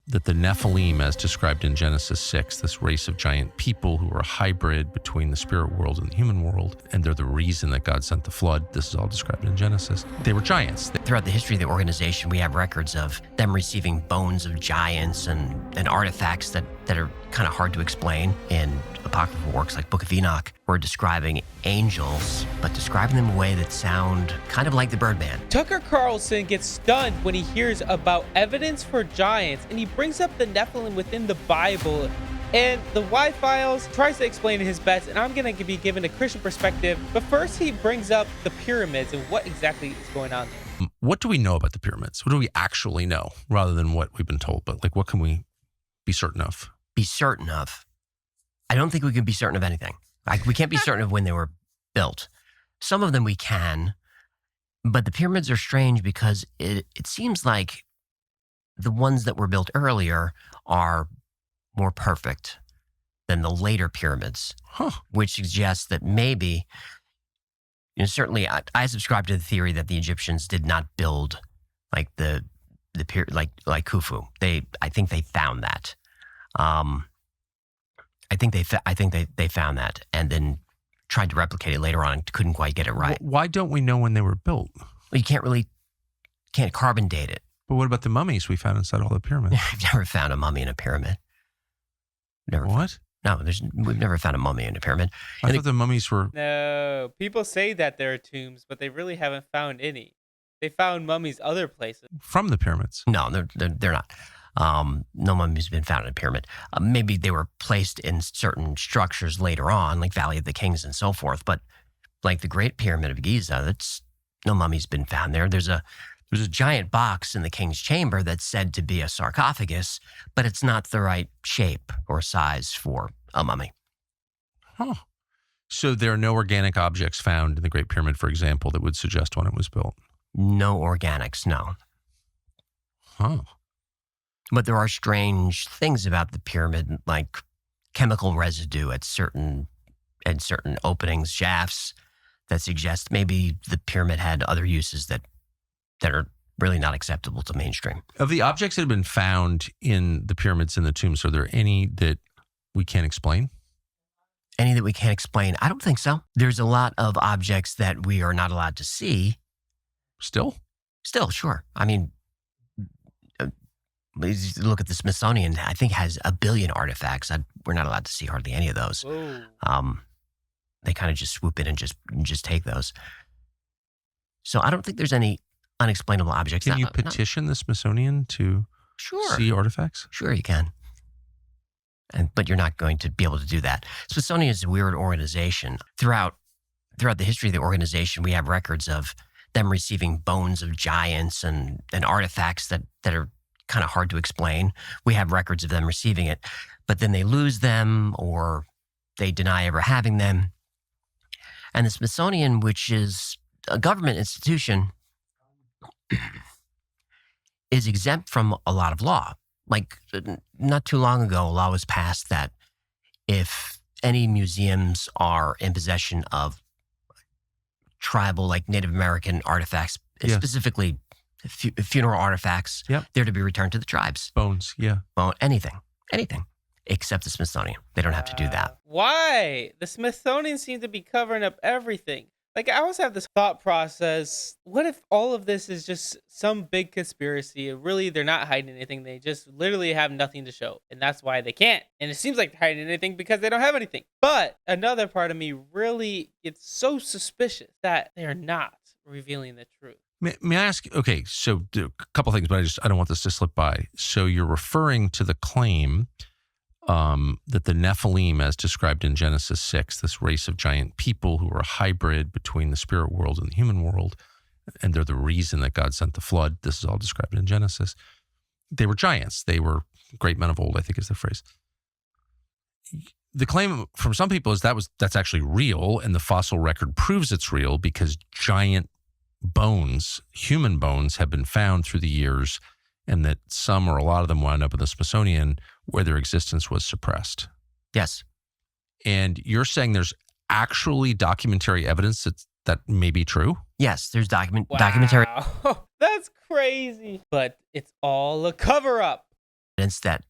that the Nephilim, as described in Genesis 6, this race of giant people who are a hybrid between the spirit world and the human world, and they're the reason that God sent the flood. This is all described in Genesis. They were giants. Throughout the history of the organization, we have records of them receiving bones of giants and artifacts that are kind of hard to explain in apocryphal works like Book of Enoch. We're describing angels, but describing them in a way that sound kind of like the Birdman. Tucker Carlson gets stunned when he hears about evidence for giants, and he brings up the Nephilim within the Bible. And the Y-Files tries to explain it his best, and I'm going to be given a Christian perspective. But first, he brings up the pyramids and what exactly is going on there. What do we know about the pyramids? What do we actually know, rather than what we've been told? But like, what can we be certain of? Be certain of? I don't think we can be certain of anything. Like, we can't be certain of when they were built. Some of them we can, but the pyramids are strange because it seems like the ones that were built earlier are more perfect than the later pyramids, which suggests that maybe, certainly I subscribe to the theory that the Egyptians did not build like the like Khufu. I think they found that. I think they found that and then tried to replicate it later on and couldn't quite get it right. Why don't we know when they were built? Well, you can't carbon date it. But what about the mummies we found inside all the pyramids? I've never found a mummy in a pyramid. What? We've never found a mummy in a pyramid. I thought the mummies were... No, people say that there are tombs, but they really haven't found any. They found mummies other places. From the pyramids? No, they're not. No mummies have been found in a pyramid. Maybe they were placed in certain structures later on, like Valley of the Kings and so forth. But like the Great Pyramid of Giza, no mummy's been found there. There's a giant box in the king's chamber that's said to be a sarcophagus, but it's not the right shape or size for a mummy. Huh. So there are no organic objects found in the Great Pyramid, for example, that would suggest when it was built? No organics, no. Huh. But there are strange things about the pyramid, like chemical residue at certain openings, shafts, that suggest maybe the pyramid had other uses that are really not acceptable to mainstream. Of the objects that have been found in the pyramids and the tombs, are there any that we can't explain? Any that we can't explain? I don't think so. There's a lot of objects that we are not allowed to see. Still, sure. I mean, look at the Smithsonian, I think has 1 billion artifacts. We're not allowed to see hardly any of those. They kind of just swoop in and just take those. So I don't think there's any unexplainable objects. Can you petition the Smithsonian to see artifacts? Sure, you can. But you're not going to be able to do that. Smithsonian is a weird organization. Throughout the history of the organization, we have records of them receiving bones of giants and artifacts that are kind of hard to explain. We have records of them receiving it, but then they lose them or they deny ever having them. And the Smithsonian, which is a government institution, is exempt from a lot of law. Like, not too long ago, a law was passed that if any museums are in possession of tribal, like Native American artifacts, specifically funeral artifacts, they're to be returned to the tribes. Bones, anything, except the Smithsonian. They don't have to do that. Why? The Smithsonian seems to be covering up everything. Like, I always have this thought process. What if all of this is just some big conspiracy? Really, they're not hiding anything. They just literally have nothing to show. And that's why they can't. And it seems like they're hiding anything because they don't have anything. But another part of me really gets so suspicious that they're not revealing the truth. May I ask, okay, so a couple things, but I don't want this to slip by. So you're referring to the claim that the Nephilim, as described in Genesis 6, this race of giant people who are a hybrid between the spirit world and the human world, and they're the reason that God sent the flood. This is all described in Genesis. They were giants. They were great men of old, I think is the phrase. The claim from some people is that's actually real, and the fossil record proves it's real because giant bones, human bones, have been found through the years, and that some or a lot of them wound up in the Smithsonian where their existence was suppressed. Yes. And you're saying there's actually documentary evidence that may be true? Yes, there's documentary. That's crazy. But it's all a cover-up. evidence that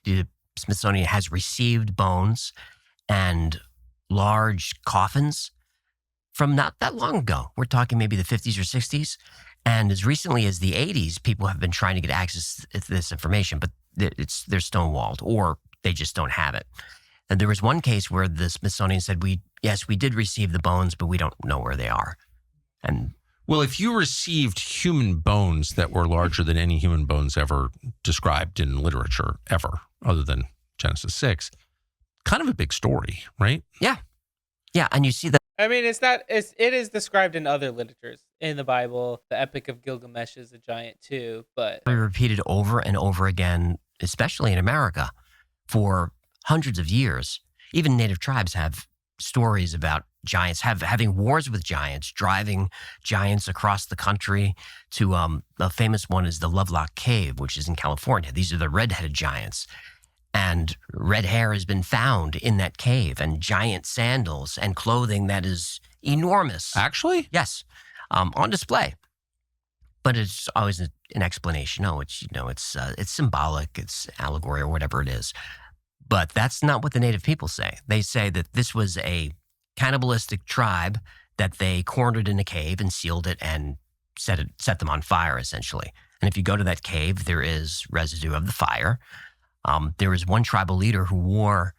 the Smithsonian has received bones and large coffins from not that long ago. We're talking maybe the 50s or 60s. And as recently as the 80s, people have been trying to get access to this information, but they're stonewalled, or they just don't have it. And there was one case where the Smithsonian said, yes, we did receive the bones, but we don't know where they are. And well, if you received human bones that were larger than any human bones ever described in literature ever, other than Genesis 6, kind of a big story, right? Yeah. Yeah, and you see that. I mean, it is described in other literatures. In the Bible, the Epic of Gilgamesh is a giant too, but Repeated over and over again, especially in America, for hundreds of years. Even native tribes have stories about giants having wars with giants, driving giants across the country to a famous one is the Lovelock Cave, which is in California. These are the red-headed giants. And red hair has been found in that cave, and giant sandals and clothing that is enormous. Actually? Yes, on display. But it's always an explanation. Oh, it's symbolic, it's allegory, or whatever it is. But that's not what the native people say. They say that this was a cannibalistic tribe that they cornered in a cave and sealed it and set them on fire, essentially. And if you go to that cave, there is residue of the fire. There was one tribal leader who wore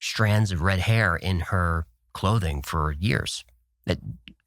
strands of red hair in her clothing for years.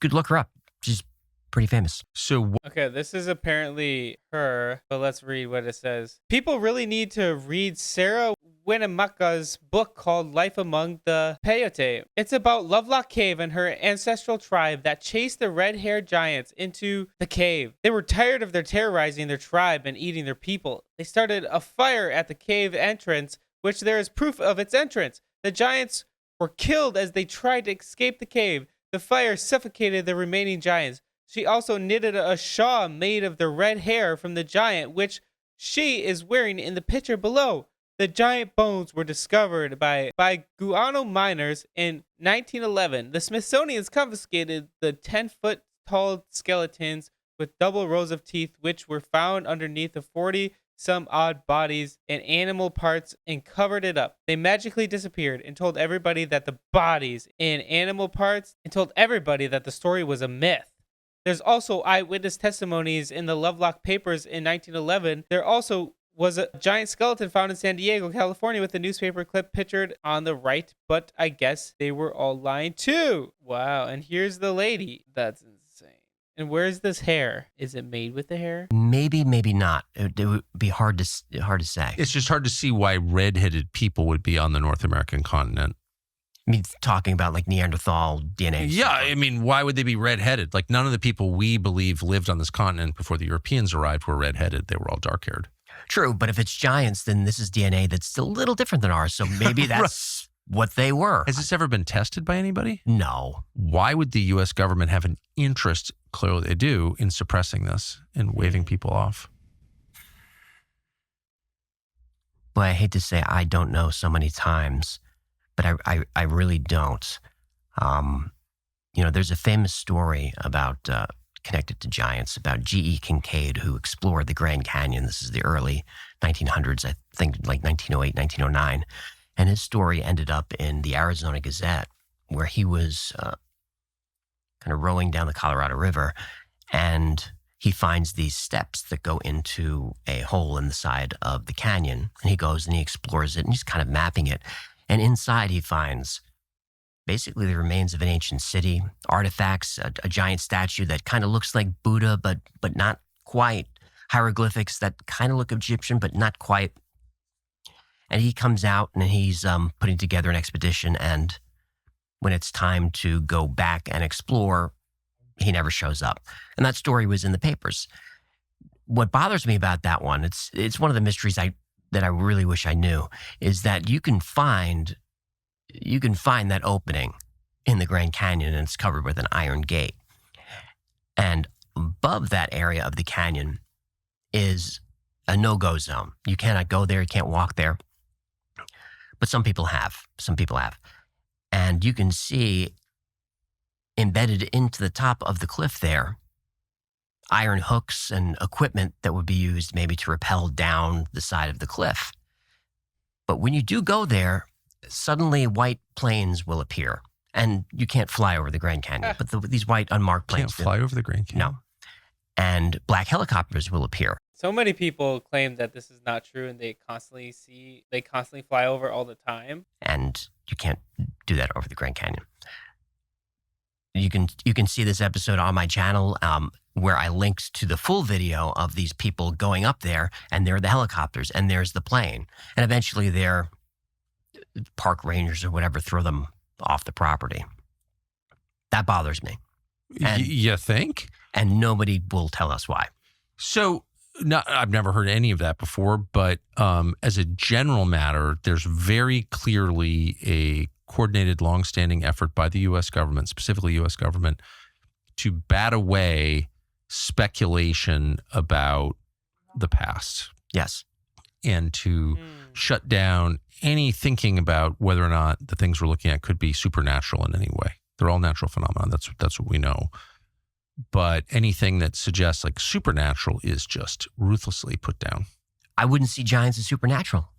Could look her up. She's pretty famous. So okay, this is apparently her, but let's read what it says. People really need to read Sarah Winnemaka's book called Life Among the Peyote. It's about Lovelock Cave and her ancestral tribe that chased the red-haired giants into the cave. They were tired of their terrorizing their tribe and eating their people. They started a fire at the cave entrance, which there is proof of its entrance. The giants were killed as they tried to escape the cave. The fire suffocated the remaining giants. She also knitted a shawl made of the red hair from the giant, which she is wearing in the picture below. The giant bones were discovered by Guano miners in 1911. The Smithsonian confiscated the 10-foot tall skeletons with double rows of teeth, which were found underneath the 40-some odd bodies and animal parts, and covered it up. They magically disappeared and told everybody that the bodies and animal parts, and told everybody that the story was a myth. There's also eyewitness testimonies in the Lovelock Papers in 1911. There also was a giant skeleton found in San Diego, California, with a newspaper clip pictured on the right, but I guess they were all lying too. Wow, and here's the lady. That's insane. And where's this hair? Is it made with the hair? Maybe, maybe not. It would be hard to say. it's just hard to see why red-headed people would be on the North American continent. I mean, talking about like Neanderthal DNA. Yeah, I mean, why would they be red-headed? Like, none of the people we believe lived on this continent before the Europeans arrived were red-headed. They were all dark-haired. True, but if it's giants, then this is DNA that's a little different than ours. So maybe that's what they were. Has this ever been tested by anybody? No. Why would the U.S. government have an interest, clearly they do, in suppressing this and waving people off? Boy, I hate to say I don't know so many times, but I really don't. There's a famous story about connected to giants about G.E. Kincaid, who explored the Grand Canyon. This is the early 1900s, I think like 1908, 1909. And his story ended up in the Arizona Gazette, where he was kind of rowing down the Colorado River, and he finds these steps that go into a hole in the side of the canyon. And he goes and he explores it, and he's kind of mapping it. And inside he finds basically the remains of an ancient city, artifacts, a giant statue that kind of looks like Buddha, but not quite, hieroglyphics that kind of look Egyptian, but not quite. And he comes out and he's putting together an expedition, and when it's time to go back and explore, he never shows up. And that story was in the papers. What bothers me about that one, it's one of the mysteries that I really wish I knew, is that you can find that opening in the Grand Canyon, and it's covered with an iron gate. And above that area of the canyon is a no-go zone. You cannot go there. You can't walk there. But some people have. And you can see embedded into the top of the cliff there iron hooks and equipment that would be used maybe to rappel down the side of the cliff. But when you do go there, suddenly white planes will appear. And you can't fly over the Grand Canyon, but these white unmarked planes Can't fly over the Grand Canyon. No. And black helicopters will appear. So many people claim that this is not true, and they constantly fly over all the time. And you can't do that over the Grand Canyon. You can see this episode on my channel where I linked to the full video of these people going up there, and there are the helicopters, and there's the plane. And eventually their park rangers or whatever throw them off the property. That bothers me. And, you think? And nobody will tell us why. So I've never heard any of that before, but as a general matter, there's very clearly a coordinated, longstanding effort by the U.S. government, specifically U.S. government, to bat away speculation about the past. Yes. And to shut down any thinking about whether or not the things we're looking at could be supernatural in any way. They're all natural phenomena. That's what we know. But anything that suggests like supernatural is just ruthlessly put down. I wouldn't see giants as supernatural.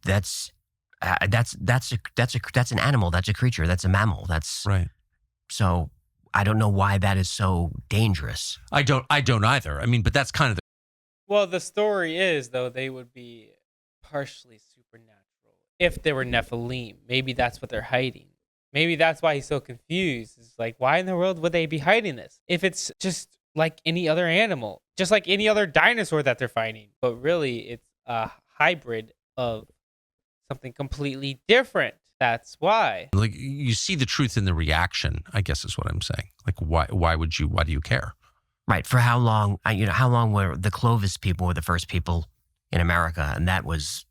That's an animal. That's a creature. That's a mammal. That's right. So I don't know why that is so dangerous. I don't either. I mean, but that's kind of Well, the story is, though, they would be partially supernatural if they were Nephilim. Maybe that's what they're hiding. Maybe that's why he's so confused. It's like, why in the world would they be hiding this? If it's just like any other animal, just like any other dinosaur that they're fighting. But really, it's a hybrid of something completely different. That's why. like you see the truth in the reaction, I guess is what I'm saying. Like, why do you care? Right. For how long, how long were the Clovis people were the first people in America? And that was,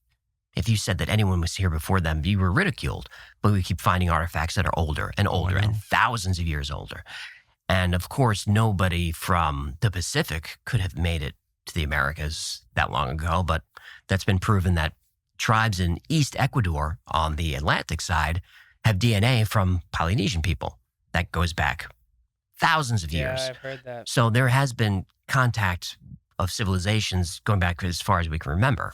if you said that anyone was here before them, you were ridiculed. But we keep finding artifacts that are older and older and thousands of years older. And of course, nobody from the Pacific could have made it to the Americas that long ago. But that's been proven that tribes in East Ecuador on the Atlantic side have DNA from Polynesian people. That goes back thousands of years. Yeah, I've heard that. So there has been contact of civilizations going back as far as we can remember.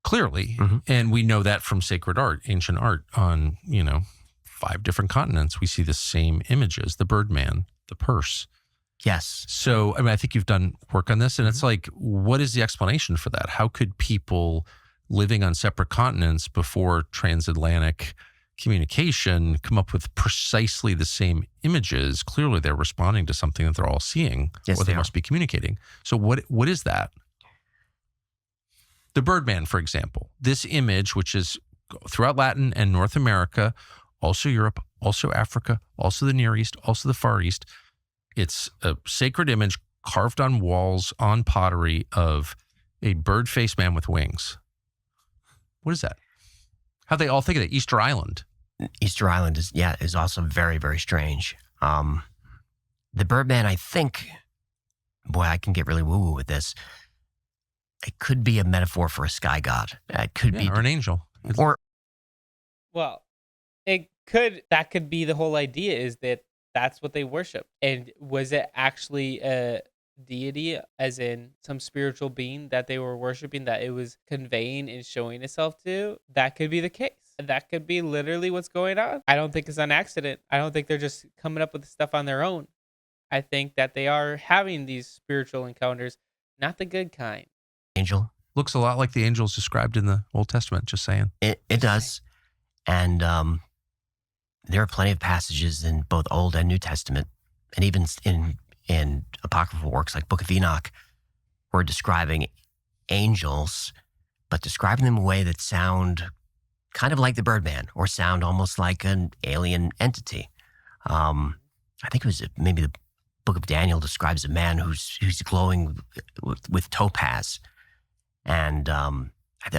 Clearly. And we know that from sacred art, ancient art on, 5 different continents. We see the same images, the Birdman, the purse. Yes. So, I think you've done work on this, and it's like, what is the explanation for that? How could people living on separate continents before transatlantic communication come up with precisely the same images? Clearly, they're responding to something that they're all seeing, yes, or they must be communicating. So what is that? The Birdman, for example, this image, which is throughout Latin and North America, also Europe, also Africa, also the Near East, also the Far East. It's a sacred image carved on walls, on pottery, of a bird-faced man with wings. What is that? How'd they all think of that? Easter Island. Easter Island is also very, very strange. The Birdman, I think, boy, I can get really woo-woo with this. It could be a metaphor for a sky god. It could be, or an angel. Well, that could be the whole idea, is that that's what they worship. And was it actually a deity, as in some spiritual being that they were worshiping, that it was conveying and showing itself to? That could be the case. That could be literally what's going on. I don't think it's an accident. I don't think they're just coming up with stuff on their own. I think that they are having these spiritual encounters, not the good kind. Angel. Looks a lot like the angels described in the Old Testament, just saying. It does. And there are plenty of passages in both Old and New Testament, and even in apocryphal works like Book of Enoch, where describing angels, but describing them in a way that sound kind of like the Birdman, or sound almost like an alien entity. I think it was maybe the Book of Daniel describes a man who's glowing with topaz. And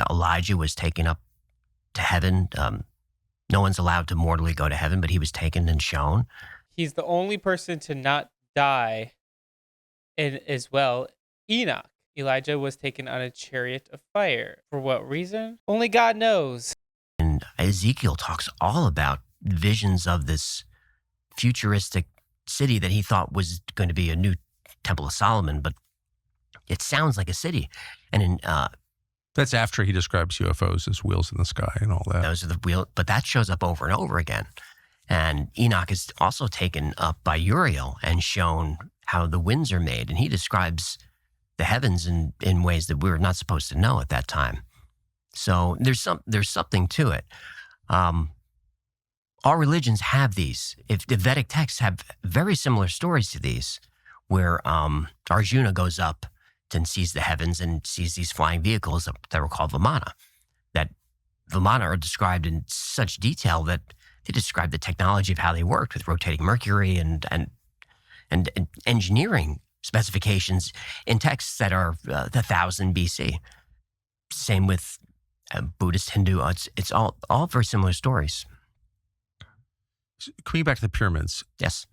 Elijah was taken up to heaven. No one's allowed to mortally go to heaven, but he was taken and shown. He's the only person to not die as well. Enoch. Elijah was taken on a chariot of fire. For what reason? Only God knows. And Ezekiel talks all about visions of this futuristic city that he thought was going to be a new Temple of Solomon, but it sounds like a city. And in That's after he describes UFOs as wheels in the sky and all that. those are the wheel, but that shows up over and over again. And Enoch is also taken up by Uriel and shown how the winds are made. And he describes the heavens in ways that we were not supposed to know at that time. So there's something to it. All religions have these. If the Vedic texts have very similar stories to these, where Arjuna goes up and sees the heavens and sees these flying vehicles that were called Vimana. That Vimana are described in such detail that they describe the technology of how they worked with rotating Mercury and engineering specifications in texts that are 1000 BC. Same with Buddhist, Hindu. It's all very similar stories. Coming back to the pyramids. Yes.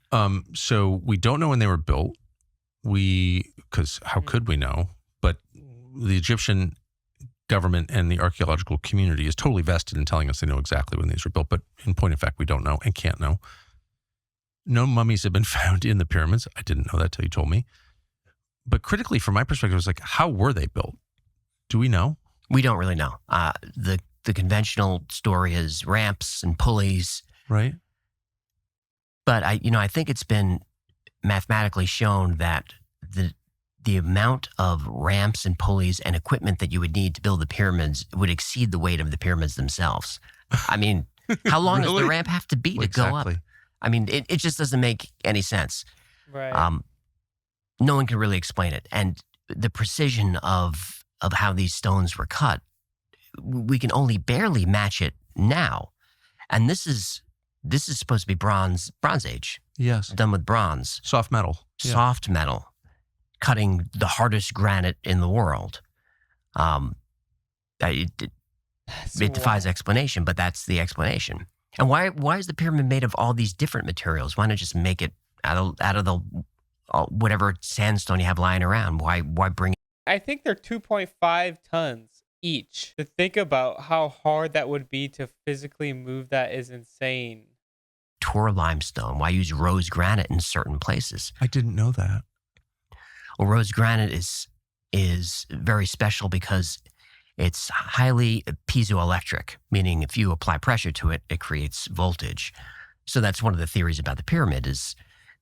So we don't know when they were built. Because how could we know? But the Egyptian government and the archaeological community is totally vested in telling us they know exactly when these were built. But in point of fact, we don't know and can't know. No mummies have been found in the pyramids. I didn't know that till you told me. But critically, from my perspective, it's like, how were they built? Do we know? We don't really know. The conventional story is ramps and pulleys. Right. But I think it's been mathematically shown that the amount of ramps and pulleys and equipment that you would need to build the pyramids would exceed the weight of the pyramids themselves. I mean, how long does Really? the ramp have to be to go up? Exactly. I mean, it just doesn't make any sense. Right. No one can really explain it. And the precision of how these stones were cut, we can only barely match it now. And this is supposed to be Bronze Age, Yes. done with bronze, Soft metal. Yeah. soft metal, cutting the hardest granite in the world. It defies explanation, but that's the explanation. And why is the pyramid made of all these different materials? Why not just make it out of the whatever sandstone you have lying around? Why bring I think they're 2.5 tons each. To think about how hard that would be to physically move that is insane. Tour limestone? Why use rose granite in certain places? I didn't know that. Well, rose granite is very special because it's highly piezoelectric, meaning if you apply pressure to it, it creates voltage. So that's one of the theories about the pyramid is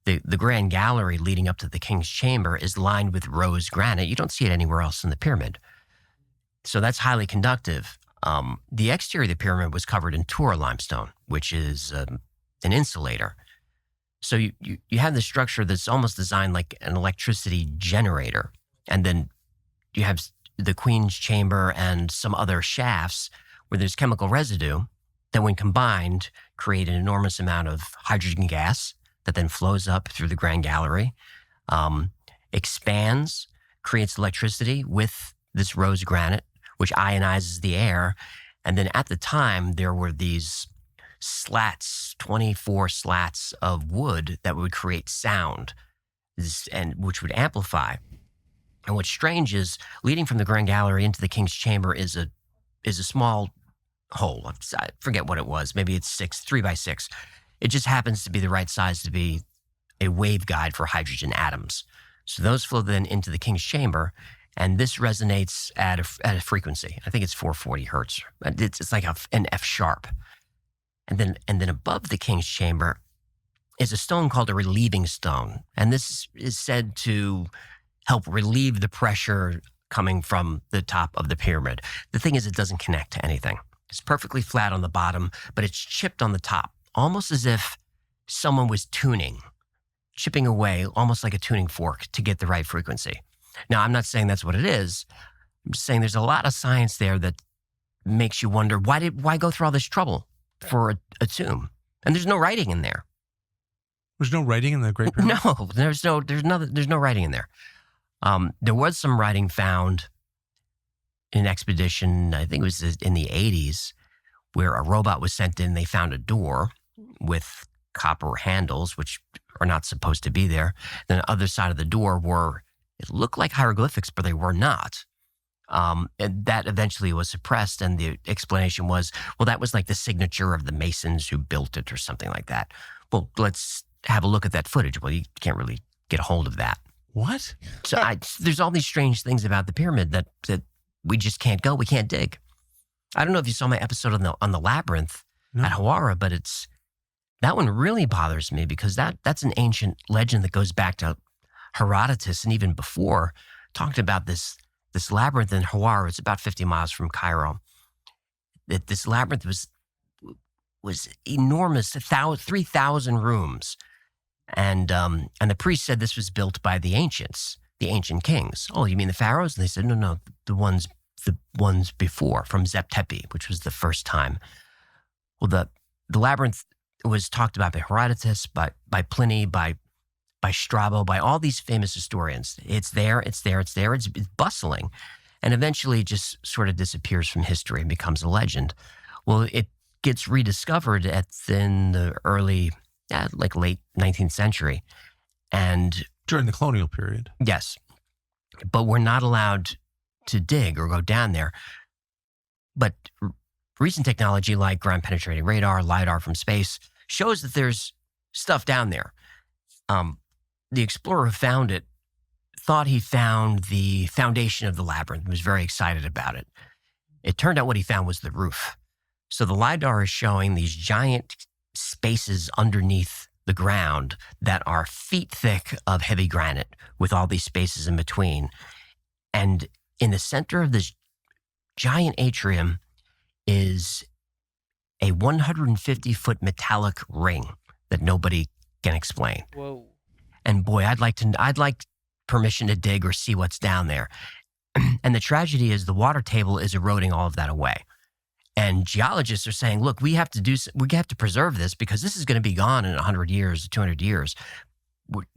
the grand gallery leading up to the king's chamber is lined with rose granite. You don't see it anywhere else in the pyramid. So that's highly conductive. The exterior of the pyramid was covered in Tour limestone, which is an insulator. So you have the structure that's almost designed like an electricity generator. And then you have the queen's chamber and some other shafts where there's chemical residue that when combined create an enormous amount of hydrogen gas that then flows up through the grand gallery, expands, creates electricity with this rose granite, which ionizes the air. And then at the time, there were these slats, 24 slats of wood that would create sound and which would amplify. And what's strange is leading from the grand gallery into the king's chamber is a small hole. I forget what it was. Maybe it's 3 by 6. It just happens to be the right size to be a waveguide for hydrogen atoms. So those flow then into the king's chamber, and this resonates at a frequency. I think it's 440 hertz. It's like an F sharp. And then above the king's chamber is a stone called a relieving stone, and this is said to help relieve the pressure coming from the top of the pyramid. The thing is, it doesn't connect to anything. It's perfectly flat on the bottom, but it's chipped on the top, almost as if someone was chipping away, almost like a tuning fork to get the right frequency. Now, I'm not saying that's what it is. I'm just saying there's a lot of science there that makes you wonder, why go through all this trouble for a tomb? And there's no writing in there. There's no writing in the Great Pyramid? No, there's no writing in there. There was some writing found in an expedition, I think it was in the 80s, where a robot was sent in. They found a door with copper handles, which are not supposed to be there. Then the other side of the door it looked like hieroglyphics, but they were not. And that eventually was suppressed. And the explanation was, well, that was like the signature of the masons who built it or something like that. Well, let's have a look at that footage. Well, you can't really get a hold of that. What? So there's all these strange things about the pyramid that we just can't go. We can't dig. I don't know if you saw my episode on the labyrinth at Hawara, but that one really bothers me because that's an ancient legend that goes back to Herodotus and even before, talked about this labyrinth in Hawara. It's about 50 miles from Cairo. This labyrinth was enormous, 3,000 rooms. And the priest said this was built by the ancient kings. Oh, you mean the pharaohs? And they said, no, the ones before, from Zep-Tepi, which was the first time. Well, the labyrinth was talked about by Herodotus, by Pliny, by Strabo, by all these famous historians. It's there, it's bustling, and eventually just sort of disappears from history and becomes a legend. Well, it gets rediscovered in the early, late 19th century. And During the colonial period. yes, but we're not allowed to dig or go down there. But recent technology like ground penetrating radar, LiDAR from space, shows that there's stuff down there. The explorer who found it thought he found the foundation of the labyrinth and was very excited about it. It turned out what he found was the roof. So the LiDAR is showing these giant spaces underneath the ground that are feet thick of heavy granite with all these spaces in between. And in the center of this giant atrium is a 150-foot metallic ring that nobody can explain. Whoa. And boy, I'd like permission to dig or see what's down there. And the tragedy is the water table is eroding all of that away. And geologists are saying, look, we have to preserve this because this is going to be gone in 100 years, 200 years.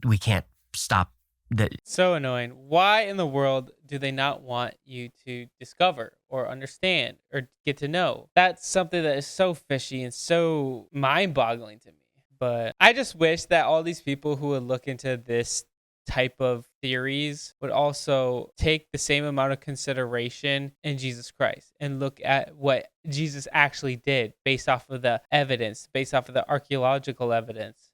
We can't stop that. So annoying. Why in the world do they not want you to discover or understand or get to know? That's something that is so fishy and so mind-boggling to me. But I just wish that all these people who would look into this type of theories would also take the same amount of consideration in Jesus Christ and look at what Jesus actually did based off of the evidence, based off of the archaeological evidence.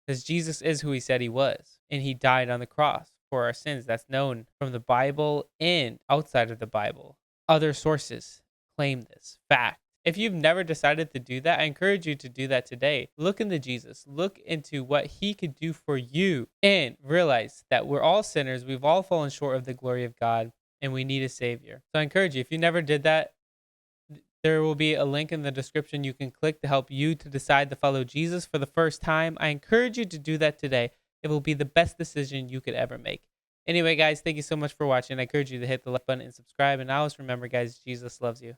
Because Jesus is who he said he was, and he died on the cross for our sins. That's known from the Bible and outside of the Bible. Other sources claim this fact. If you've never decided to do that, I encourage you to do that today. Look into Jesus. Look into what he could do for you and realize that we're all sinners. We've all fallen short of the glory of God and we need a savior. So I encourage you, if you never did that, there will be a link in the description you can click to help you to decide to follow Jesus for the first time. I encourage you to do that today. It will be the best decision you could ever make. Anyway, guys, thank you so much for watching. I encourage you to hit the like button and subscribe. And always remember, guys, Jesus loves you.